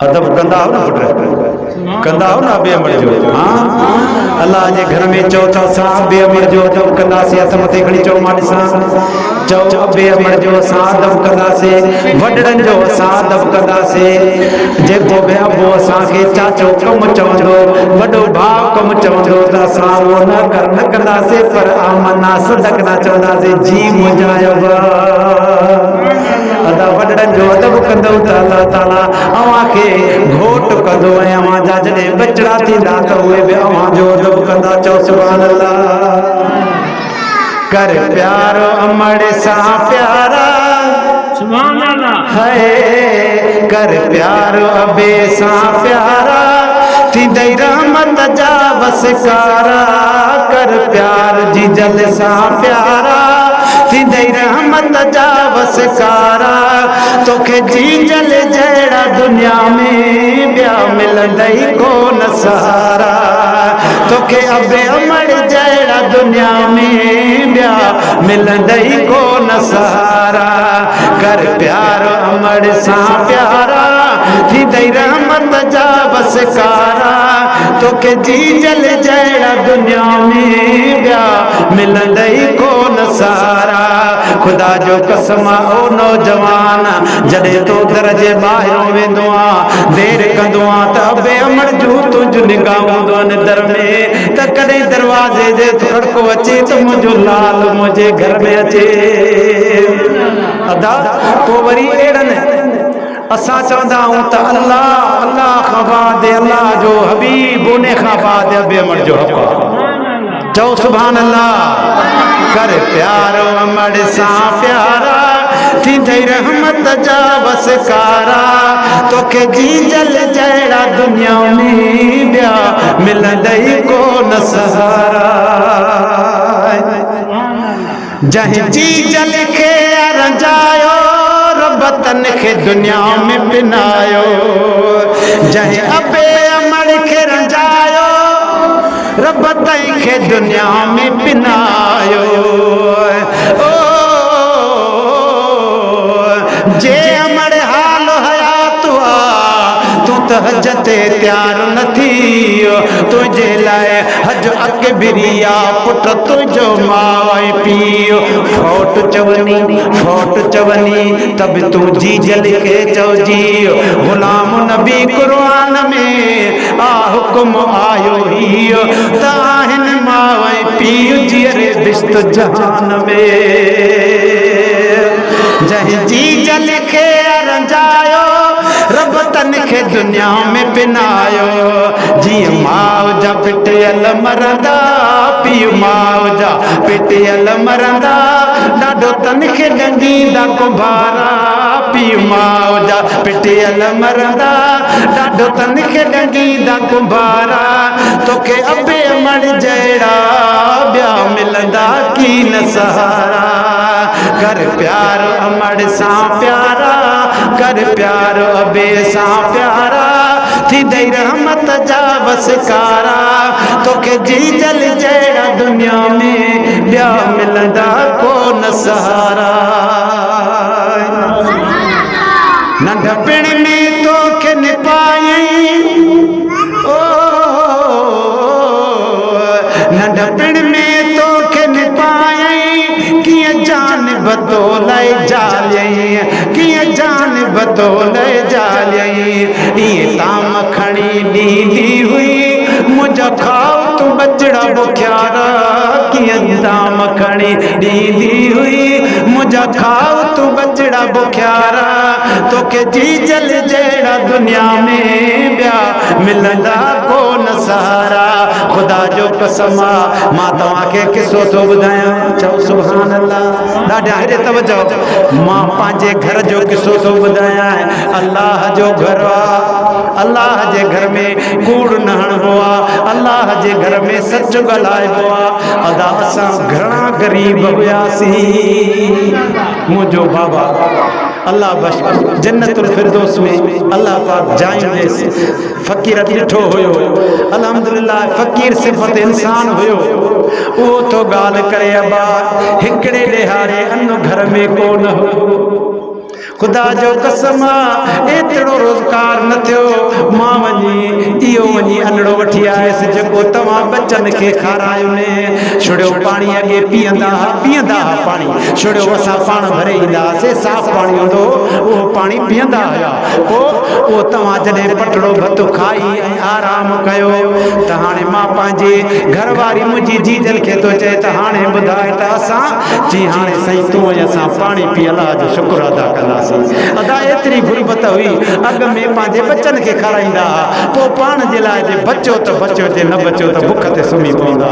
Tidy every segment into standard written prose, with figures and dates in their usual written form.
अदब कंदा हो न पुट, कंदा हो न अबे अमर जो। हाँ अल्लाह जे घर में चो चो सा अबे अमर जो अदब कंदा से हथ मथे खणी चो मां ॾिसां चो अबे अमर जो असां अदब कंदा से वडड़न जो असां अदब कंदा से जेको बि अबो असांखे चाचो कम चवंदो वॾो भाउ कम चवंदो त असां उहो न कंदासीं पर आमना सदक न चवंदासीं जी मुंहिंजा अदा वडड़न जो अदब कंदो त अल्लाह ताला अवां खे घोट कंदो ऐं अवां जा जॾहिं बचड़ा थींदा त उहे बि अवां जो अदब कंदा। चओ सुभान अल्लाह। कर प्यार अमड़ सां प्यारा सुभान अल्लाह है कर प्यार अबे सां प्यारा थींदई रहमत जा वसकारा कर प्यार जी जल सां प्यारा थींदई रहमत जा वसकारा तोखे जी जल जहिड़ा दुनिया में ॿिया मिलंदई कोन सहारा तोखे अबे अमड़ जहिड़ा दुनिया में ॿिया मिलंदई कोन सहारा कर प्यार अमड़ सां प्यारा थींदई रहमत जा वसकारा तोखे जी जल जहिड़ा दुनिया में ॿिया मिलंदई कोन सहारा। खुदा जो कसम ओ नौजवान जॾहिं तो दर जे ॿाहिरों वेंदो आहे देर कंदो आहे त अबे अमड़ जूं तुंहिंजूं निगाहूं हूंदो आहिनि दर में त कॾहिं दरवाज़े जे खड़को अचे त मुंहिंजो लाल मुंहिंजे घर में अचे अदा पोइ वरी अहिड़नि असां चवंदा आहियूं त अल्लाह अल्लाह खां बाद अल्लाह जो हबीब उन खां बाद अबे अमड़ जो हक़ चओ सुभान अल्लाह। कर प्यार अमड़ सां प्यारा थींदई रहमत जा वसकारा तोखे जी जल जहिड़ा दुनिया में ॿिया मिलंदई कोन सहारा जंहिं जी जल खे रंजायो रब तन खे दुनिया में पिनायो जंहिं अबे अमड़ खे रंजायो रब तई खे दुनिया में पिनायो ओ जे अमड़ हाल हयात तू त हज ते तैयार न थी तुंहिंजे लाइ हज अक बिरिया पुट तुंहिंजो माउ ऐं पीउ फोट चवनी तब तू जी जल खे चौजी गुलाम नबी क़ुरान में आ हुकुम आयो ही त आहिनि माउ ऐं पीउ जीअरे बिश्त जहान में जंहिं जी जल खे रंजायो रब तन खे दुनिया में पिनायो जीअं माउ जा पिटियल मरंदा पीउ माउ जा पिटियल मरंदा ॾाढो तन खे ॾंगींदा कुंभारा पीउ माउ जा पिटियल मरंदा ॾाढो तन खे ॾंगींदा कुंभारा तोखे अबे अमड़ जहिड़ा ॿिया मिलंदा की न सहारा कर प्यार अमड़ सां प्यारा कर प्यार अबे सां प्यारा थींदई रहमत जा वसकारा तोखे जी जल जहिड़ा दुनिया में ॿिया मिलंदा कोन सहारा नंढपिण में तोखे निपायई ओ नंढपिण में तोखे निपायई कीअं जान बतोलाई जालियई कीअं जान बतोलाई जालियई ईअं ताम खणी ॾींदी हुई मुंहिंजा खाओ तू बचड़ा बुखियारा कीअं ताम खणी ॾींदी हुई मुंहिंजा खाओ तू बचड़ा बुखियारा तोखे जी जल जहिड़ा दुनिया में ॿिया मिलंदा कोन सहारा। खुदा जो कसम मां तव्हांखे किसो थो ॿुधायां चओ सुभान अल्लाह ॾाढा हेॾे तवजो मां पंहिंजे घर जो किसो थो ॿुधायां अल्लाह जो घर आहे अल्लाह जे घर में कूड़ न हणबो आहे अल्लाह जे घर में सच ॻाल्हाइबो आहे अदा असां घणा ग़रीब हुयासीं मुंहिंजो बाबा अल्लाह बश जन्नतुल फिरदौस में अल्लाह पाक जायूं ॾेसि फ़क़ीर ॾिठो हुयो अल्हम्दुलिल्लाह फ़क़ीर सिफ़त इंसान हुयो उहो तो ॻाल्हि करे अबा हिकिड़े ॾेहारे अन्न घर में कोन हो खुदा जो कसम एतिरो रोज़गार न थियो वठी आयसि जेको तव्हां बचन खे खारायो ने छुड़ियो पाणी अॻे पीअंदा पाणी छुड़ियो असां पाण भरे ईंदासीं साफ़ पाणी हूंदो उहो पाणी पीअंदा हुआ पोइ उहो तव्हां जॾहिं पटड़ो भत खाई ऐं आराम कयो त हाणे मां पंहिंजे घरवारी मुंहिंजी जीजल खे थो चए त हाणे ॿुधाए त असां जी हाणे साईं तूं ऐं असां पाणी पीअल जो शुक्र अदा कंदासीं अदा एतिरी गुरबत हुई अॻ में पंहिंजे बचन खे खाराईंदा पोइ पाण जे लाइ जे बचो त बचो जे न बचो त बुख ते सुम्ही पवंदा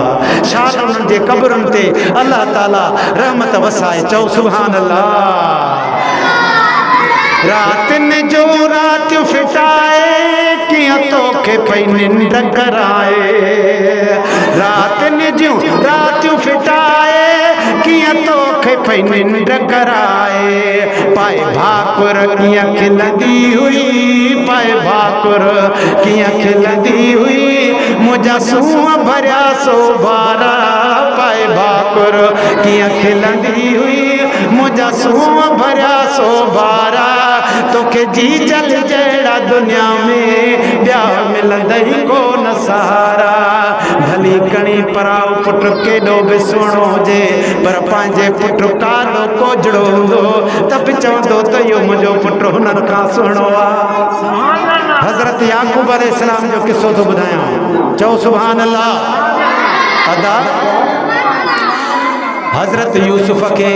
छा उन्हनि जे क़बरुनि ते अल्लाह ताला रहमत वसाए चओ सुभान अल्लाह रातिनि जो रातियूं फिटाए कीअं तोखे पई निंड कराए रातिनि जूं रातियूं फिटाए कीअं तोखे पई निंड कराए पाए भाकुर कीअं खिलंदी हुई पाए भाकुर कीअं खिलंदी हुई मुंहिंजा सूंहं भरिया सो बारा पाए भाकुर कीअं खिलंदी हुई मुंहिंजा सूंहं भरिया सो बारा तोखे जी जल जहिड़ा दुनिया में ॿिया मिलंदई कोन सहारा भली कणी पराओ पुट केॾो बि सुहिणो हुजे पर पंहिंजे पुट कालो कोजड़ो हूंदो त बि चवंदो त इहो मुंहिंजो पुट हुननि खां सुहिणो आहे हज़रत याकूब अलैहिस्सलाम जो किस्सो थो ॿुधायां चओ सुभान अल्लाह अदा हज़रत यूसुफ के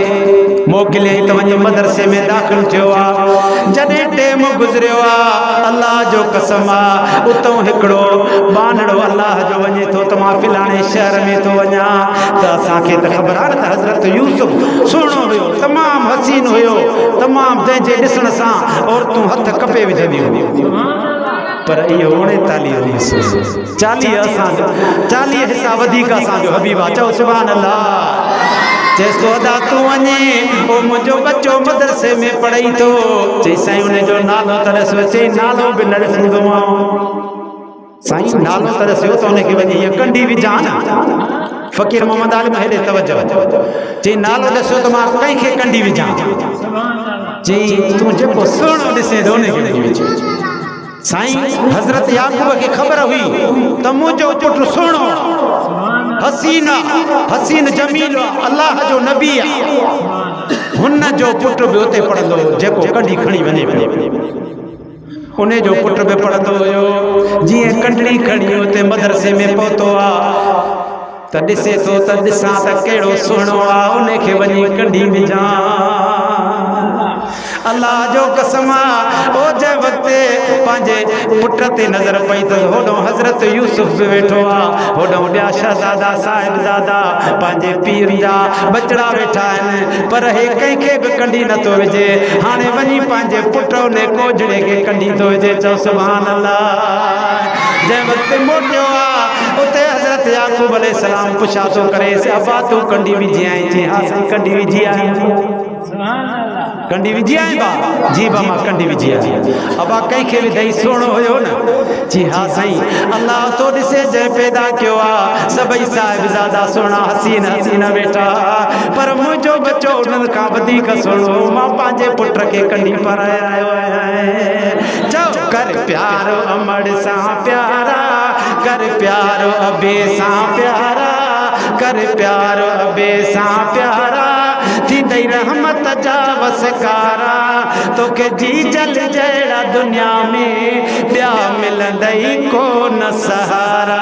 मोकिले त वञी मदरसे में दाख़िल थियो आहे जॾहिं टेम गुज़रियो आहे अल्लाह जो कसम आहे उतां हिकिड़ो बानड़ो अल्लाह जो वञे थो त मां फिलाणे शहर में थो वञा त असांखे त ख़बर आहे त हज़रत यूसुफ सुहिणो हुयो तमामु हसीन हुयो तमामु जंहिंजे ॾिसण सां औरतूं हथ कपे विझंदियूं पर इहो 39 40 हिसा वधीक असांजो हबीब आहे चओ सुभान अल्लाह चएसि तो अदा तूं वञे ओ मुंहिंजो बच्चो मदरसे में पढ़ई थो चई साईं उनजो नालो तरस चई नालो बि न ॾिसंदो साईं नालो तरसियो त उनखे वञी हीअ कंडी विझां न फ़कीर मोहम्मद आलिम हेॾे तवजो चई नालो ॾिसो त मां कंहिंखे कंडी विझां चई तूं जेको सुहिणो ॾिसे थो उनखे वञी विझ साईं हज़रत याकूब खे ख़बर हुई त मुंहिंजो पुटु सुहिणो हसीन जमील अल्लाह जो नबी आहे हुन जो पुटु बि उते पढ़ंदो जेको कंडी खणी वञे उन जो पुटु बि पढ़ंदो हुयो जीअं कंडड़ी खणी उते मदरसे में पहुतो आहे त ॾिसे थो त ॾिसां त कहिड़ो सुहिणो आहे उनखे वञी कंडी विझां अल्लाह जो कसम ओ जे वक़्तु पंहिंजे पुट ते नज़र पई त होॾो हज़रत यूसुफ बि वेठो आहे होॾो ॿिया शहज़ादा साहिबज़ादा पंहिंजे पीर जा बचड़ा वेठा आहिनि पर हे कंहिंखे बि कंडी नथो विझे हाणे वञी पंहिंजे पुट उन कोजड़े खे कंडी थो विझे चओ सुभान अल्लाह जंहिं वक़्तु मोटियो आहे उते हज़रत याकूब अलैहिस्सलाम पुछा थो करे अबा तूं कंडी विझी आई चई हा साईं कंडी विझी आई कंडी विझी आई बा जी बा मां कंडी विझी आई अबा कंहिंखे विधई सुहिणो हुयो न जी हा साईं अल्लाह तो ॾिसे जंहिं पैदा कयो आहे सभई साहिबज़ादा सुहिणा हसीन वेठा पर मुंहिंजो बच्चो उन्हनि खां वधीक सुहिणो मां पंहिंजे पुट खे कंडी पाराए आयो आहियां चओ कर प्यारो अमड़ सां प्यारा कर प्यारो अबे सां प्यारा कर प्यारो अबे सां प्यारा थींदई रहमत जा वसकारा तोखे जी जल जहिड़ा दुनिया में ॿिया मिलंदई कोन सहारा